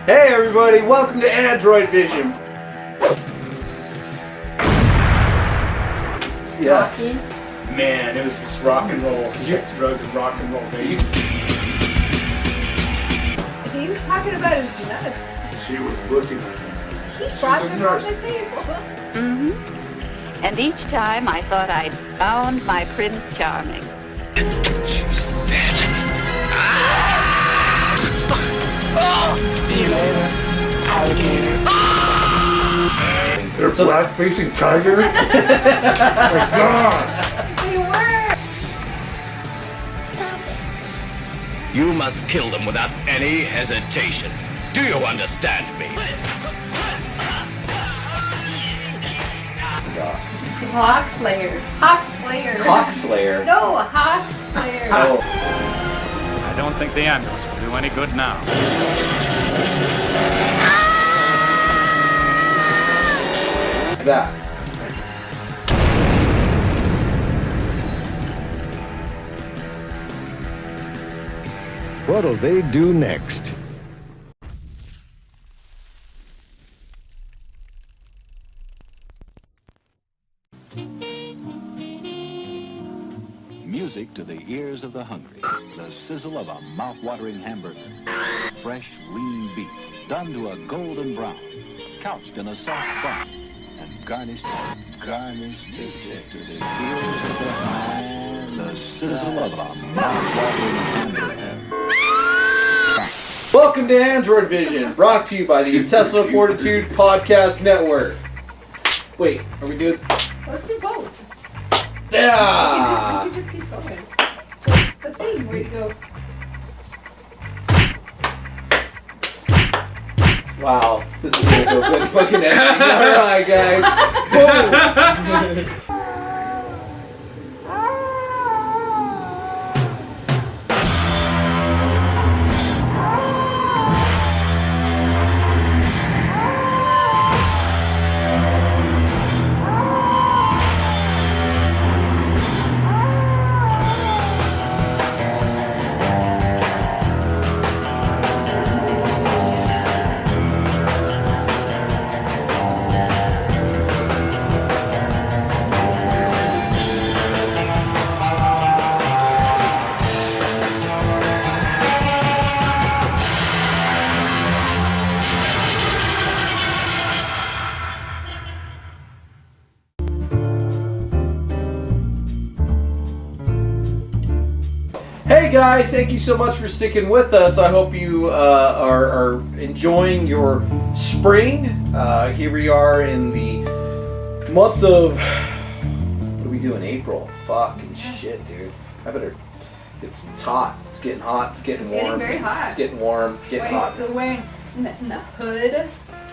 Hey everybody, welcome to Androidvision. Yeah. Man, it was just rock and roll, sex, drugs, and rock and roll, baby. He was talking about his nuts. She was looking at him. He brought them on the table. Mm-hmm. And each time I thought I'd found my Prince Charming. She's dead. See you later, alligator. They're black-facing tiger? Oh my God! They were! Stop it. You must kill them without any hesitation. Do you understand me? Hawk Slayer. Hawk Slayer. Cock Slayer. No, Hawk Slayer. Oh. I don't think the ambulance will do any good now. That. What'll they do next? Music to the ears of the hungry. The sizzle of a mouth-watering hamburger. Fresh, lean beef, done to a golden brown. Couched in a soft bun. And garnished to the ears of the hungry. The sizzle of a mouth-watering hamburger. Welcome to Androidvision, brought to you by the Intestinal Fortitude Podcast Network. Wait, are we doing... Let's do both. Yeah! We can just keep going. The thing, where you go. Wow, this is gonna go good fucking ending. Alright, guys. Boom! Hey guys, thank you so much for sticking with us. I hope you are enjoying your spring. Here we are in the month of, what are we doing, April? Fucking shit, dude. I better, it's hot. It's getting hot. It's getting warm. It's getting very hot. It's getting warm. Getting Why are hot. you still wearing the hood?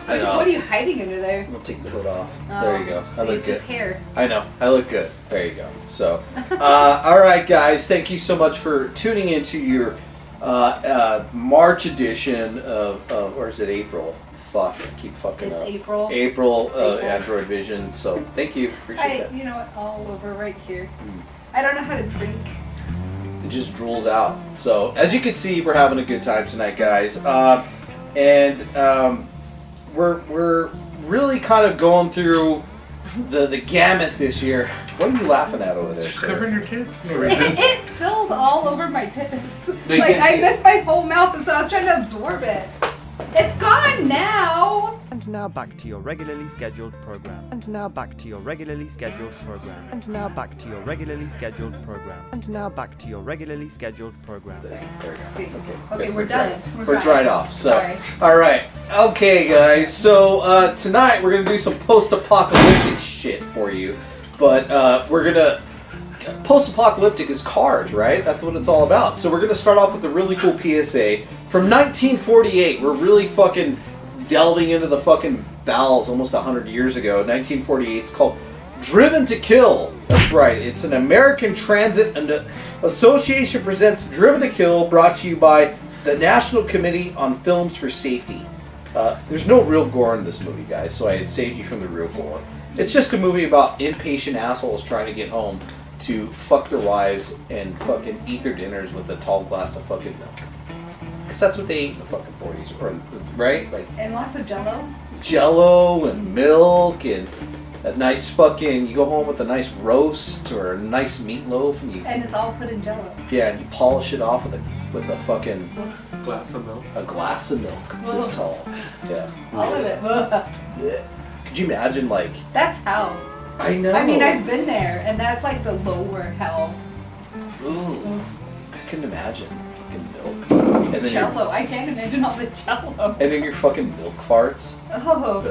I know. What are you hiding under there? I'm gonna take the hood off. Oh, There you go. I look it's good. just hair. I know. I look good. There you go. So, all right, guys. Thank you so much for tuning into your March edition of, or is it April? Fuck. I keep fucking It's up. April. April, April. Androidvision. So, thank you. Appreciate that. You know what? All over right here. I don't know how to drink. It just drools out. So, as you can see, we're having a good time tonight, guys. We're really kind of going through the gamut this year. What are you laughing at over there, Just sir? covering your tits. It spilled all over my tits. you Like, can't I see it. missed my whole mouth, and so I was trying to absorb it. It's gone now! And now back to your regularly scheduled program. And now back to your regularly scheduled program. And now back to your regularly scheduled program. And now back to your regularly scheduled program. There we go. See. Okay, Okay, good. we're done. We're dried off. So, Sorry. all right. Okay, guys. So tonight we're gonna do some post-apocalyptic shit for you, but we're gonna post-apocalyptic is cars, right? That's what it's all about. So we're gonna start off with a really cool PSA from 1948. We're really fucking delving into the fucking bowels almost 100 years ago. 1948. It's called Driven to Kill. That's right. It's an American Transit and Association presents Driven to Kill, brought to you by the National Committee on Films for Safety. There's no real gore in this movie, guys, so I saved you from the real gore. It's just a movie about impatient assholes trying to get home to fuck their wives and fucking eat their dinners with a tall glass of fucking milk. Because that's what they ate in the fucking 40s, right? Like And lots of Jello. Jello and milk and a nice fucking, you go home with a nice roast or a nice meatloaf and you, And it's all put in Jello. yeah, and you polish it off with a fucking, Glass of milk. a glass of milk this tall. Yeah. All of it. Yeah. Could you imagine, like, That's hell. I know. I mean, I've been there, and that's like the lower hell. Ooh, I couldn't imagine fucking milk. And then Jello. I can't imagine all the Jello. and then your fucking milk farts. Oh.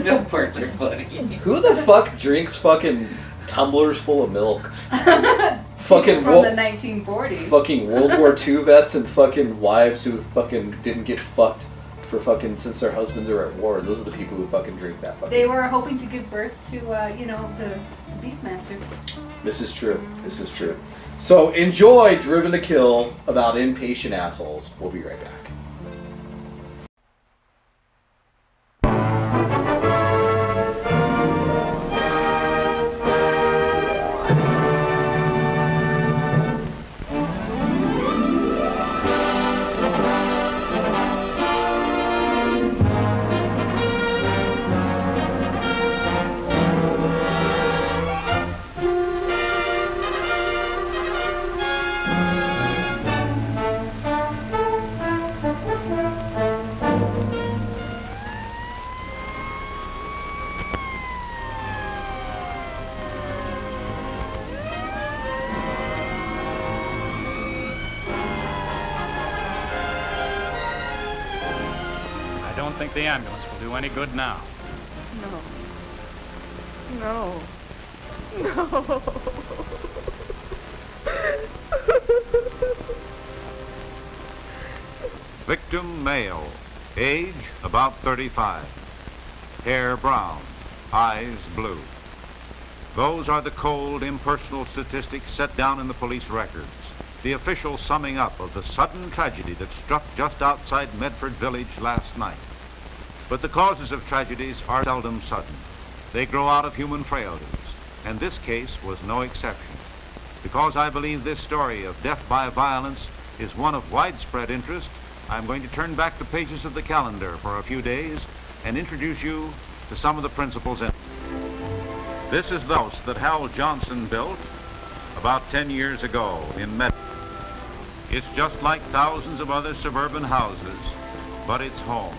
Milk farts are funny. Who the fuck drinks fucking tumblers full of milk? Fucking From the 1940s. fucking World War II vets and fucking wives who fucking didn't get fucked for fucking since their husbands are at war. Those are the people who fucking drink that fucking. They were hoping to give birth to, the Beastmaster. This is true. This is true. So enjoy Driven to Kill about impatient assholes. We'll be right back. I don't think the ambulance will do any good now. No. No. Victim male, age about 35, hair brown, eyes blue. Those are the cold, impersonal statistics set down in the police records, the official summing up of the sudden tragedy that struck just outside Medford Village last night. But the causes of tragedies are seldom sudden. They grow out of human frailties, and this case was no exception. Because I believe this story of death by violence is one of widespread interest, I'm going to turn back the pages of the calendar for a few days and introduce you to some of the principals in it. This is the house that Hal Johnson built about 10 years ago in Medford. It's just like thousands of other suburban houses, but it's home,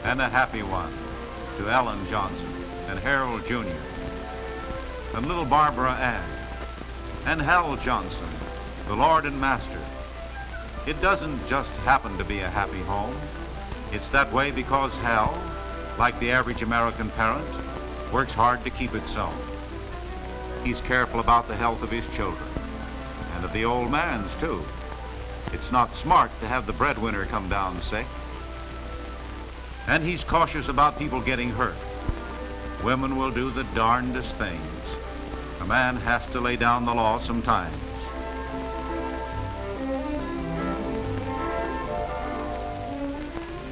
and a happy one, to Ellen Johnson and Harold Jr. and little Barbara Ann and Hal Johnson, the Lord and Master. It doesn't just happen to be a happy home. It's that way because Hal, like the average American parent, works hard to keep it so. He's careful about the health of his children, and of the old man's too. It's not smart to have the breadwinner come down sick. And he's cautious about people getting hurt. Women will do the darndest things. A man has to lay down the law sometimes.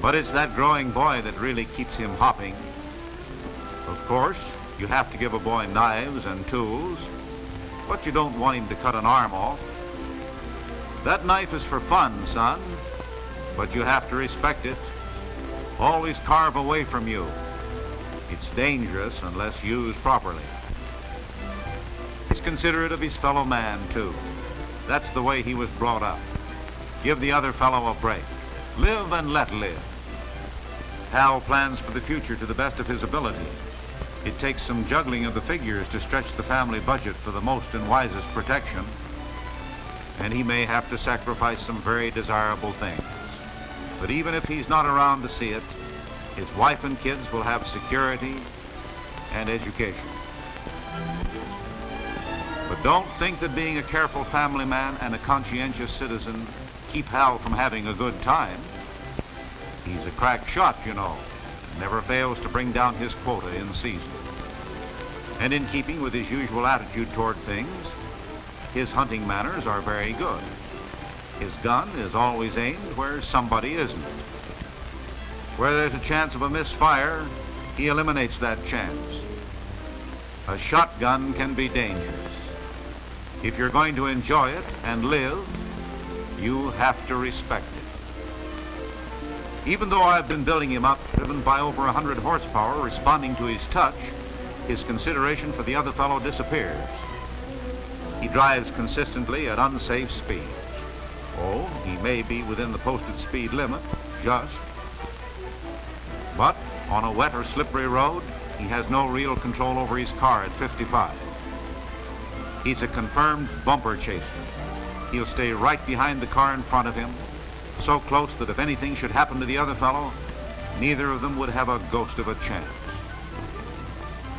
But it's that growing boy that really keeps him hopping. Of course, you have to give a boy knives and tools, but you don't want him to cut an arm off. That knife is for fun, son, but you have to respect it. Always carve away from you. It's dangerous unless used properly. He's considerate of his fellow man, too. That's the way he was brought up. Give the other fellow a break. Live and let live. Hal plans for the future to the best of his ability. It takes some juggling of the figures to stretch the family budget for the most and wisest protection. And he may have to sacrifice some very desirable things. But even if he's not around to see it, his wife and kids will have security and education. But don't think that being a careful family man and a conscientious citizen keep Hal from having a good time. He's a crack shot, you know, and never fails to bring down his quota in season. And in keeping with his usual attitude toward things, his hunting manners are very good. His gun is always aimed where somebody isn't. Where there's a chance of a misfire, he eliminates that chance. A shotgun can be dangerous. If you're going to enjoy it and live, you have to respect it. Even though I've been building him up, driven by over 100 horsepower, responding to his touch, his consideration for the other fellow disappears. He drives consistently at unsafe speeds. Oh, he may be within the posted speed limit, just. But on a wet or slippery road, he has no real control over his car at 55. He's a confirmed bumper chaser. He'll stay right behind the car in front of him, so close that if anything should happen to the other fellow, neither of them would have a ghost of a chance.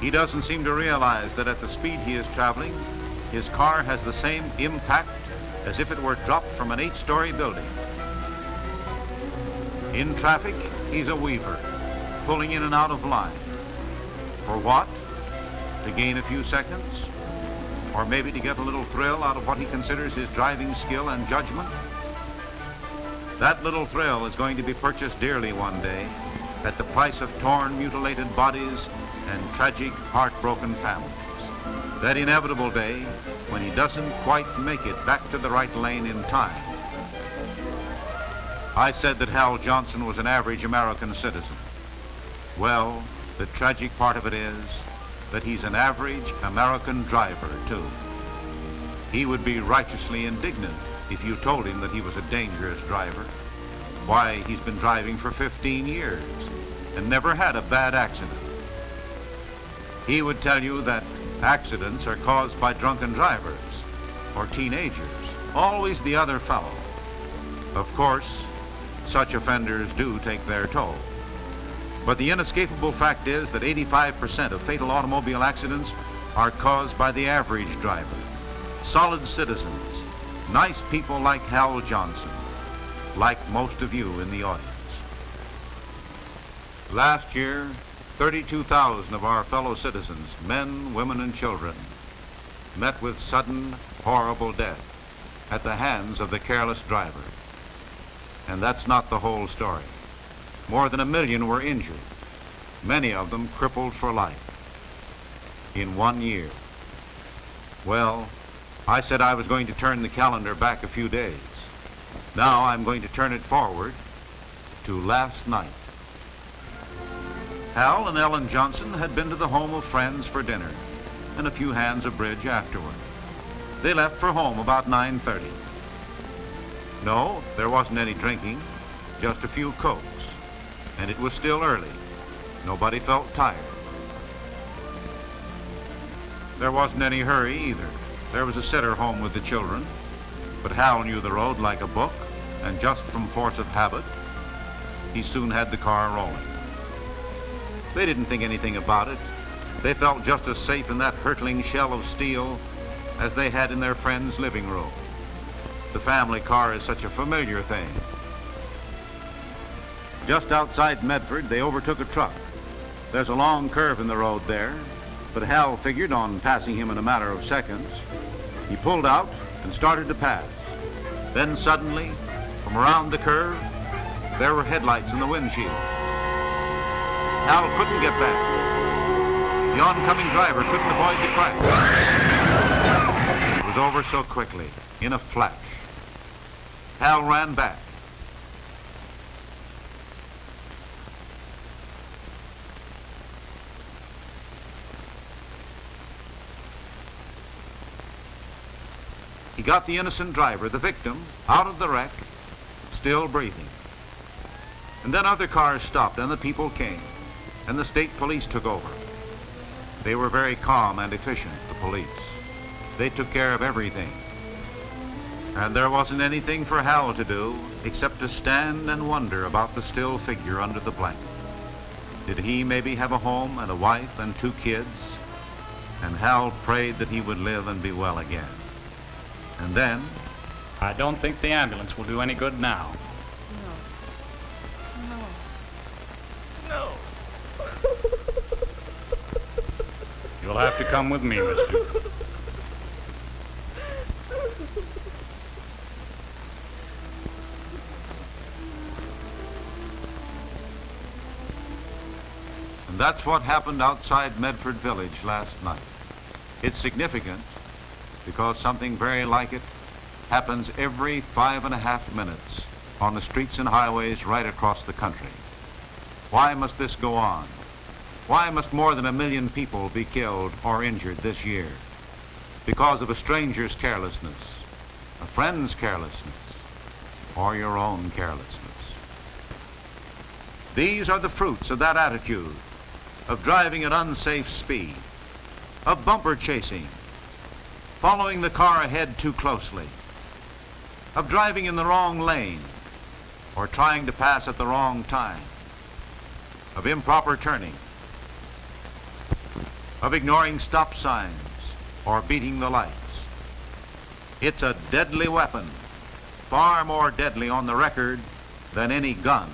He doesn't seem to realize that at the speed he is traveling, his car has the same impact as if it were dropped from an 8-story building. In traffic, he's a weaver, pulling in and out of line. For what? To gain a few seconds? Or maybe to get a little thrill out of what he considers his driving skill and judgment? That little thrill is going to be purchased dearly one day at the price of torn, mutilated bodies and tragic, heartbroken families. That inevitable day when he doesn't quite make it back to the right lane in time. I said that Hal Johnson was an average American citizen. Well, the tragic part of it is that he's an average American driver, too. He would be righteously indignant if you told him that he was a dangerous driver. Why, he's been driving for 15 years and never had a bad accident. He would tell you that accidents are caused by drunken drivers or teenagers, always the other fellow. Of course, such offenders do take their toll. But the inescapable fact is that 85% of fatal automobile accidents are caused by the average driver. Solid citizens, nice people like Hal Johnson, like most of you in the audience. Last year, 32,000 of our fellow citizens, men, women, and children, met with sudden, horrible death at the hands of the careless driver. And that's not the whole story. More than 1 million were injured, many of them crippled for life, in 1 year. Well, I said I was going to turn the calendar back a few days. Now I'm going to turn it forward to last night. Hal and Ellen Johnson had been to the home of friends for dinner and a few hands of bridge afterward. They left for home about 9:30. No, there wasn't any drinking, just a few Cokes. And it was still early. Nobody felt tired. There wasn't any hurry either. There was a sitter home with the children, but Hal knew the road like a book, and just from force of habit, he soon had the car rolling. They didn't think anything about it. They felt just as safe in that hurtling shell of steel as they had in their friend's living room. The family car is such a familiar thing. Just outside Medford, they overtook a truck. There's a long curve in the road there, but Hal figured on passing him in a matter of seconds. He pulled out and started to pass. Then suddenly, from around the curve, there were headlights in the windshield. Hal couldn't get back. The oncoming driver couldn't avoid the crash. It was over so quickly, in a flash. Hal ran back. He got the innocent driver, the victim, out of the wreck, still breathing. And then other cars stopped and the people came, and the state police took over. They were very calm and efficient, the police. They took care of everything. And there wasn't anything for Hal to do except to stand and wonder about the still figure under the blanket. Did he maybe have a home and a wife and 2 kids? And Hal prayed that he would live and be well again. And then... I don't think the ambulance will do any good now. No. You'll have to come with me, mister. And that's what happened outside Medford Village last night. It's significant because something very like it happens every 5.5 minutes on the streets and highways right across the country. Why must this go on? Why must more than 1 million people be killed or injured this year? Because of a stranger's carelessness, a friend's carelessness, or your own carelessness. These are the fruits of that attitude, of driving at unsafe speed, of bumper chasing, following the car ahead too closely, of driving in the wrong lane, or trying to pass at the wrong time, of improper turning, of ignoring stop signs, or beating the lights. It's a deadly weapon, far more deadly on the record than any gun.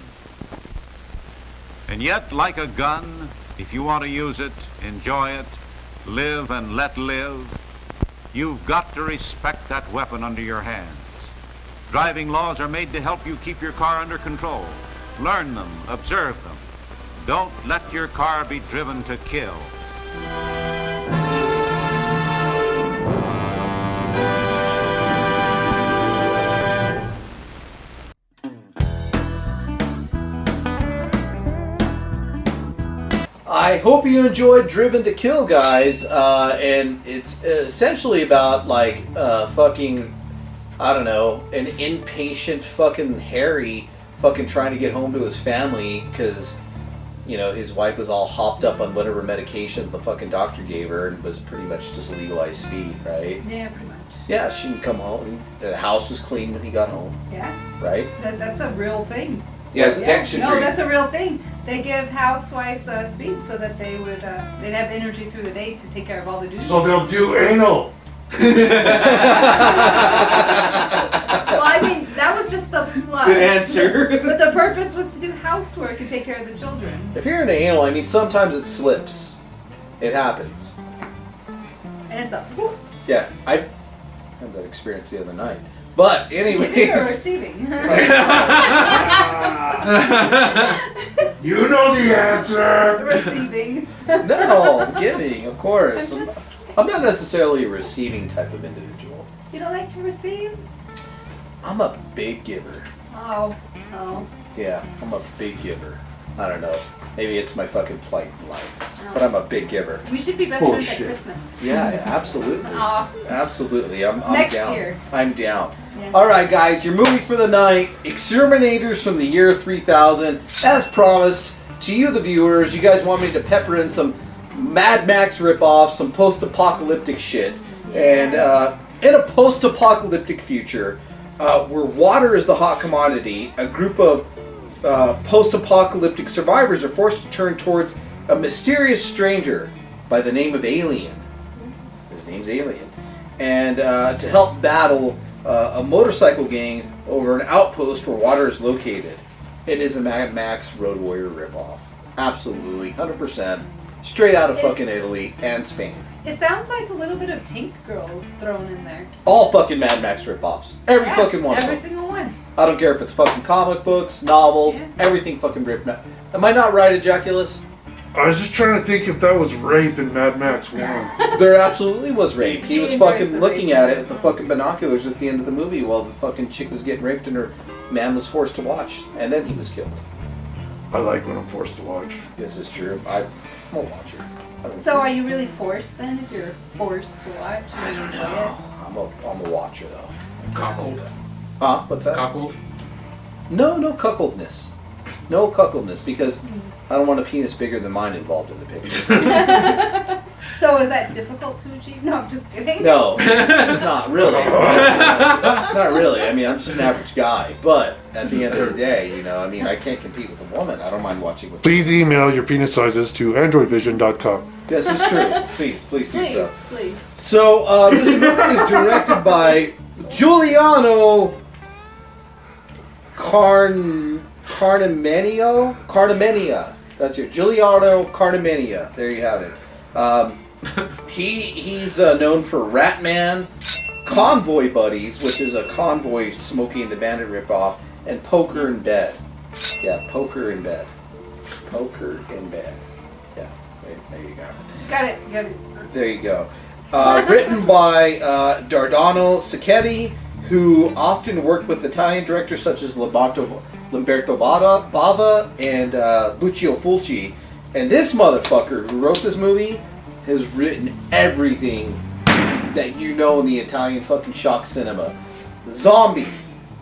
And yet, like a gun, if you want to use it, enjoy it, live and let live, you've got to respect that weapon under your hands. Driving laws are made to help you keep your car under control. Learn them, observe them. Don't let your car be driven to kill. I hope you enjoyed Driven to Kill, guys. And it's essentially about, like, fucking, I don't know, an impatient fucking Harry fucking trying to get home to his family because, you know, his wife was all hopped up on whatever medication the fucking doctor gave her and was pretty much just legalized speed, right? Yeah, pretty much. Yeah, she didn't come home. The house was clean when he got home. Yeah. Right? That's a real thing. Yeah, it's a No, that's a real thing. They give housewives speed so that they would they'd have energy through the day to take care of all the duties. So they'll do anal. Well, I mean, that was just the plus. Good answer. But the purpose was to do housework and take care of the children. If you're into anal, I mean, sometimes it slips. It happens. And it's a whoop. Yeah, I had that experience the other night. But anyways. Giving or receiving? You know the answer. Receiving. No, giving, of course. I'm not necessarily a receiving type of individual. You don't like to receive? I'm a big giver. Oh. Yeah, I'm a big giver. I don't know. Maybe it's my fucking plight in life. Oh. But I'm a big giver. We should be best friends at Christmas. Yeah, absolutely. Aw. Absolutely. I'm Next down. year. I'm down. Yeah. Alright, guys, your movie for the night, Exterminators from the Year 3000. As promised, to you, the viewers, you guys want me to pepper in some Mad Max ripoffs, some post-apocalyptic shit. And in a post-apocalyptic future, where water is the hot commodity, a group of post-apocalyptic survivors are forced to turn towards a mysterious stranger by the name of Alien. His name's Alien. And to help battle a motorcycle gang over an outpost where water is located. It is a Mad Max Road Warrior ripoff. Absolutely, 100%. Straight out of fucking Italy and Spain. It sounds like a little bit of Tank Girls thrown in there. All fucking Mad Max ripoffs. Every fucking one of them. Every single one. I don't care if it's fucking comic books, novels, everything fucking ripped. Am I not right, Ejaculus? I was just trying to think if that was rape in Mad Max 1. There absolutely was rape. He was enjoys fucking the looking rape. at it with the fucking binoculars at the end of the movie while the fucking chick was getting raped and her man was forced to watch. And then he was killed. I like when I'm forced to watch. This is true. I'm a watcher. So are you really forced then if you're forced to watch? I don't know. I'm a watcher though. Cuckold. Huh? What's that? Cuckold. No cuckoldness. No cuckoldness because I don't want a penis bigger than mine involved in the picture. So is that difficult to achieve? No, I'm just kidding. No, it's not really. Not really. I mean, I'm just an average guy. But at the end of the day, you know, I mean, I can't compete with a woman. I don't mind watching with. Please email your penis sizes to androidvision.com. This is true. Please do so. Please. So this movie is directed by Giuliano Carnamenia. That's it. Giuliano Carnamenia. There you have it. He's known for Ratman, Convoy Buddies, which is a Convoy Smokey and the Bandit ripoff, and Poker in Bed. Yeah, Poker in Bed. Poker in Bed. Yeah, there you go. Got it. There you go. Written by Dardano Sacchetti, who often worked with Italian directors such as Lamberto Bava and Lucio Fulci. And this motherfucker who wrote this movie has written everything that you know in the Italian fucking shock cinema. Zombie,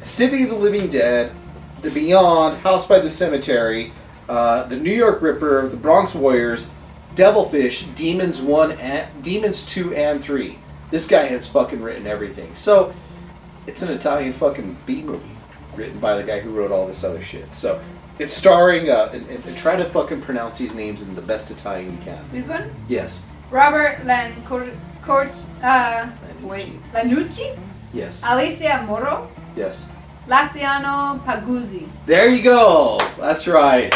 City of the Living Dead, The Beyond, House by the Cemetery, The New York Ripper, The Bronx Warriors, Devilfish, Demons 2 and 3. This guy has fucking written everything. So, it's an Italian fucking B movie written by the guy who wrote all this other shit. So, it's starring, and try to fucking pronounce these names in the best Italian you can. This one? Yes. Robert Lanucci? Yes. Alicia Moro? Yes. Laciano Paguzzi. There you go. That's right.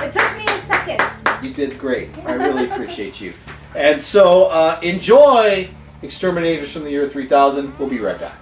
It took me a second. You did great. I really appreciate you. And so, enjoy Exterminators from the Year 3000. We'll be right back.